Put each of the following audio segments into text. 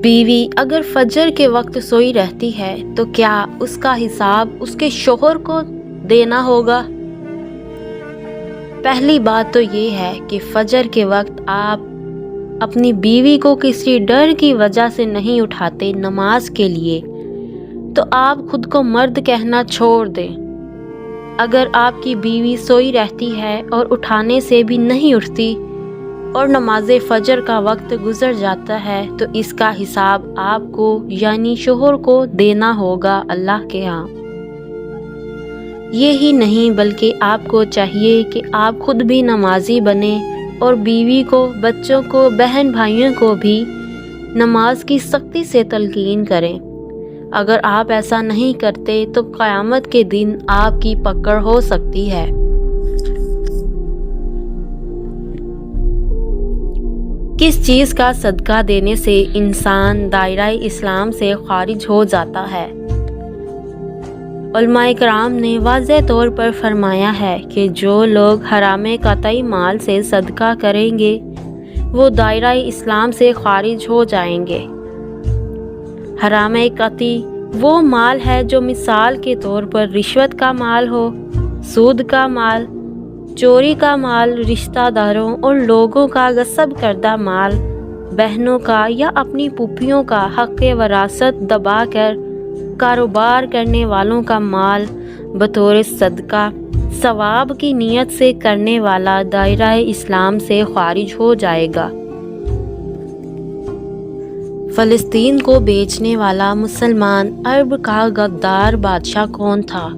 بیوی اگر فجر کے وقت سوئی رہتی ہے تو کیا اس کا حساب اس کے شوہر کو دینا ہوگا؟ پہلی بات تو یہ ہے کہ فجر کے وقت آپ اپنی بیوی کو کسی ڈر کی وجہ سے نہیں اٹھاتے نماز کے لیے، تو آپ خود کو مرد کہنا چھوڑ دیں۔ اگر آپ کی بیوی سوئی رہتی ہے اور اٹھانے سے بھی نہیں اٹھتی اور نماز فجر کا وقت گزر جاتا ہے تو اس کا حساب آپ کو یعنی شوہر کو دینا ہوگا اللہ کے ہاں۔ یہی نہیں بلکہ آپ کو چاہیے کہ آپ خود بھی نمازی بنیں اور بیوی کو، بچوں کو، بہن بھائیوں کو بھی نماز کی سختی سے تلقین کریں۔ اگر آپ ایسا نہیں کرتے تو قیامت کے دن آپ کی پکڑ ہو سکتی ہے۔ کس چیز کا صدقہ دینے سے انسان دائرہ اسلام سے خارج ہو جاتا ہے؟ علماء کرام نے واضح طور پر فرمایا ہے کہ جو لوگ حرام قطعی مال سے صدقہ کریں گے وہ دائرہ اسلام سے خارج ہو جائیں گے۔ حرام قطعی وہ مال ہے جو مثال کے طور پر رشوت کا مال ہو، سود کا مال، چوری کا مال، رشتہ داروں اور لوگوں کا غصب کردہ مال، بہنوں کا یا اپنی پھوپھیوں کا حق وراثت دبا کر کاروبار کرنے والوں کا مال بطور صدقہ ثواب کی نیت سے کرنے والا دائرہ اسلام سے خارج ہو جائے گا۔ فلسطین کو بیچنے والا مسلمان عرب کا غدار بادشاہ کون تھا؟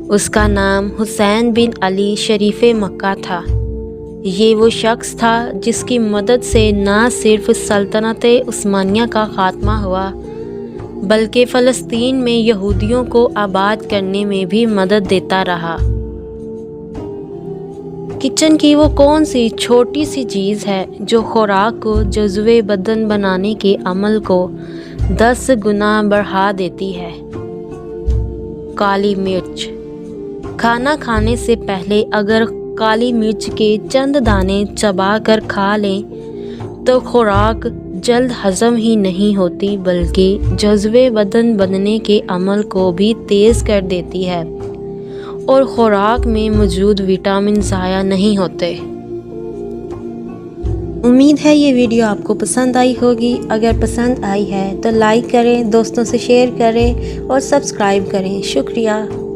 اس کا نام حسین بن علی شریف مکہ تھا۔ یہ وہ شخص تھا جس کی مدد سے نہ صرف سلطنت عثمانیہ کا خاتمہ ہوا بلکہ فلسطین میں یہودیوں کو آباد کرنے میں بھی مدد دیتا رہا۔ کچن کی وہ کون سی چھوٹی سی چیز ہے جو خوراک کو جزو بدن بنانے کے عمل کو 10 گنا بڑھا دیتی ہے؟ کالی مرچ۔ کھانا کھانے سے پہلے اگر کالی مرچ کے چند دانے چبا کر کھا لیں تو خوراک جلد ہضم ہی نہیں ہوتی بلکہ جزو بدن بننے کے عمل کو بھی تیز کر دیتی ہے اور خوراک میں موجود وٹامن ضائع نہیں ہوتے۔ امید ہے یہ ویڈیو آپ کو پسند آئی ہوگی۔ اگر پسند آئی ہے تو لائک کریں، دوستوں سے شیئر کریں اور سبسکرائب کریں۔ شکریہ۔